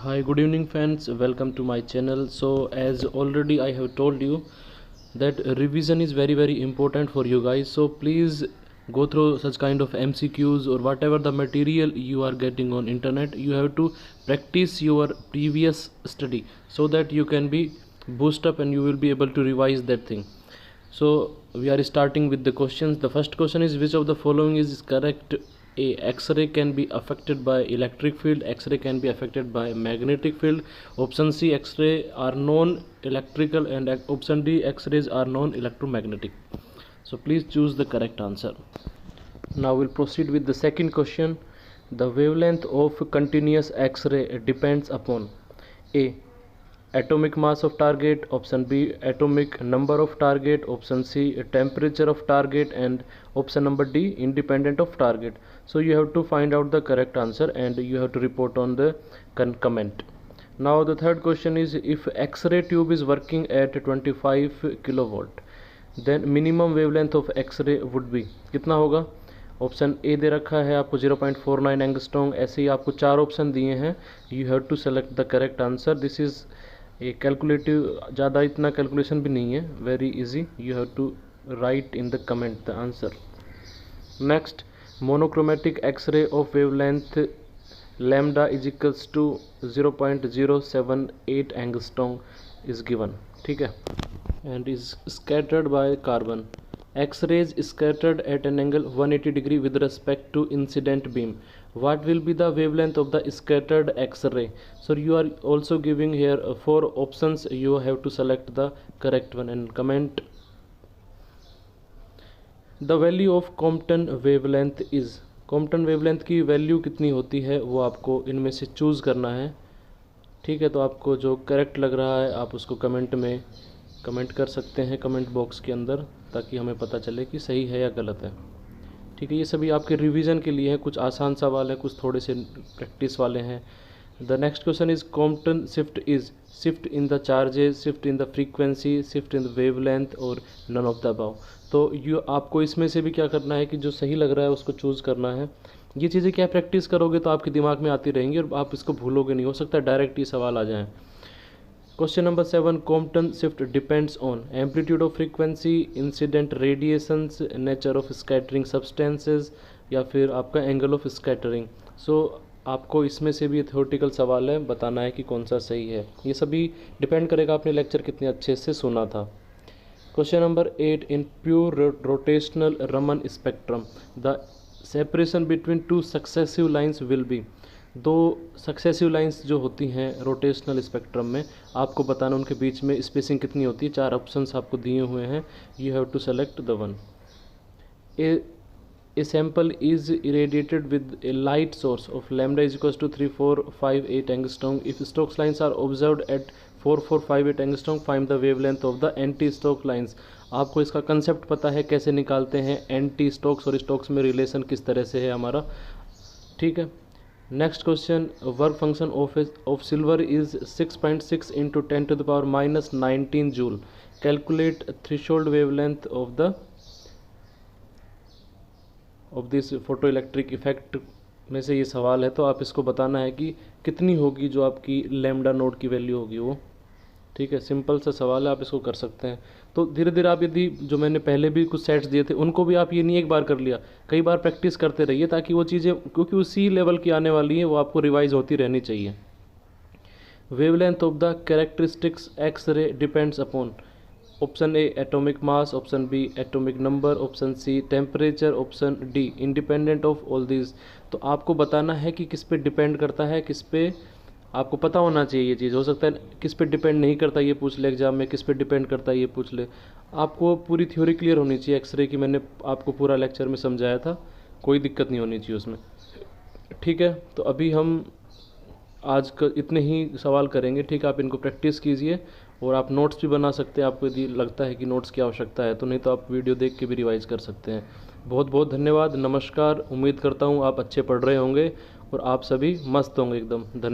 Hi, good evening, friends. Welcome to my channel. So, as already I have told you that revision is very important for you guys. So, please go through such kind of MCQs or whatever the material you are getting on internet. You have to practice your previous study so that you can be boost up and you will be able to revise that thing. So, we are starting with the questions. The first question is, which of the following is correct? A, X-ray can be affected by electric field, X-ray can be affected by magnetic field. Option C, X-ray are non-electrical, and option D, X-rays are non-electromagnetic. So please choose the correct answer. Now we'll proceed with the second question. The wavelength of continuous X-ray depends upon A, atomic mass of target, option B, atomic number of target, option C, temperature of target, and option number D, independent of target. So you have to find out the correct answer and you have to report on the comment. Now the third question is, if X-ray tube is working at 25 kilovolt, then minimum wavelength of X-ray would be कितना होगा? Option A दे रखा है आपको 0.49 angstrom. ऐसे ही आपको चार option दिए हैं. You have to select the correct answer. This is ये कैलकुलेटिव, ज़्यादा इतना कैलकुलेशन भी नहीं है, very easy. You have to write in the comment the answer. Next, monochromatic x-ray of wavelength lambda is equals to 0.078 angstrom is given. ठीक है. And is scattered by carbon. X-rays scattered at an angle 180 degree with respect to incident beam. What will be the wavelength of the scattered X-ray? So you are also giving here 4 options. You have to select the correct one and comment. The value of Compton wavelength is. Compton wavelength की value कितनी होती है वो आपको इनमें से choose करना है. ठीक है, तो आपको जो करेक्ट लग रहा है आप उसको कमेंट में कमेंट कर सकते हैं, कमेंट बॉक्स के अंदर, ताकि हमें पता चले कि सही है या गलत है. ठीक है, ये सभी आपके रिवीजन के लिए है. कुछ आसान सवाल है, कुछ थोड़े से प्रैक्टिस वाले हैं. The next question is, Compton shift is shift in the charges, shift in the frequency, shift in the wavelength और नन ऑफ द अबव. तो ये आपको इसमें से भी क्या करना है कि जो सही लग रहा है उसको चूज़ करना है. ये चीज़ें क्या प्रैक्टिस करोगे तो आपके दिमाग में आती रहेंगी और आप इसको भूलोगे नहीं. हो सकता है डायरेक्ट ये सवाल आ जाए. Question number 7, Compton shift depends on amplitude of frequency, incident radiations, nature of scattering substances या फिर आपका angle of scattering. So आपको इसमें से भी थ्योरेटिकल सवाल है, बताना है कि कौन सा सही है. ये सभी डिपेंड करेगा आपने लेक्चर कितने अच्छे से सुना था. Question number 8, in pure rotational Raman spectrum, the separation between two successive lines will be. दो सक्सेसिव लाइंस जो होती हैं रोटेशनल स्पेक्ट्रम में, आपको बताना उनके बीच में स्पेसिंग कितनी होती है. 4 ऑप्शंस आपको दिए हुए हैं. You have to select the one. A sample is irradiated with a light source of lambda is equals to 3458 angstrom. If Stokes lines are observed at 4458 angstrom, find the wavelength of the anti Stoke lines. आपको इसका concept पता है, कैसे निकालते हैं anti Stokes और Stokes में relation किस तरह से है हमारा. ठीक है. Next question, work function of silver is 6.6 into 10 to the power minus 19 joule. Calculate threshold wavelength of this photo electric effect में से ये सवाल है. तो आप इसको बताना है कि कितनी होगी जो आपकी लैम्डा नोड की वैल्यू होगी वो. ठीक है, सिंपल सा सवाल है, आप इसको कर सकते हैं. तो धीरे धीरे आप, यदि जो मैंने पहले भी कुछ सेट्स दिए थे उनको भी आप ये नहीं एक बार कर लिया, कई बार प्रैक्टिस करते रहिए, ताकि वो चीज़ें, क्योंकि उसी लेवल की आने वाली है, वो आपको रिवाइज होती रहनी चाहिए. Wavelength of the characteristics x ray depends upon. Option A atomic mass, option B atomic number, option C temperature, option D independent of all this. तो आपको बताना है कि किस पे डिपेंड करता है, किस पे आपको पता होना चाहिए. ये चीज़ हो सकता है किस पे डिपेंड नहीं करता ये पूछ ले एग्जाम में, किस पे डिपेंड करता है ये पूछ ले. आपको पूरी थ्योरी क्लियर होनी चाहिए एक्सरे की. मैंने आपको पूरा लेक्चर में समझाया था, कोई दिक्कत नहीं होनी चाहिए उसमें. ठीक है, तो अभी हम आज इतने ही सवाल करेंगे. ठीक है, आप इनको प्रैक्टिस कीजिए और आप नोट्स भी बना सकते हैं. आपको यदि लगता है कि नोट्स की आवश्यकता है तो, नहीं तो आप वीडियो देख के भी रिवाइज कर सकते हैं. बहुत बहुत धन्यवाद. नमस्कार. उम्मीद करता हूँ आप अच्छे पढ़ रहे होंगे और आप सभी मस्त होंगे एकदम. धन्यवाद.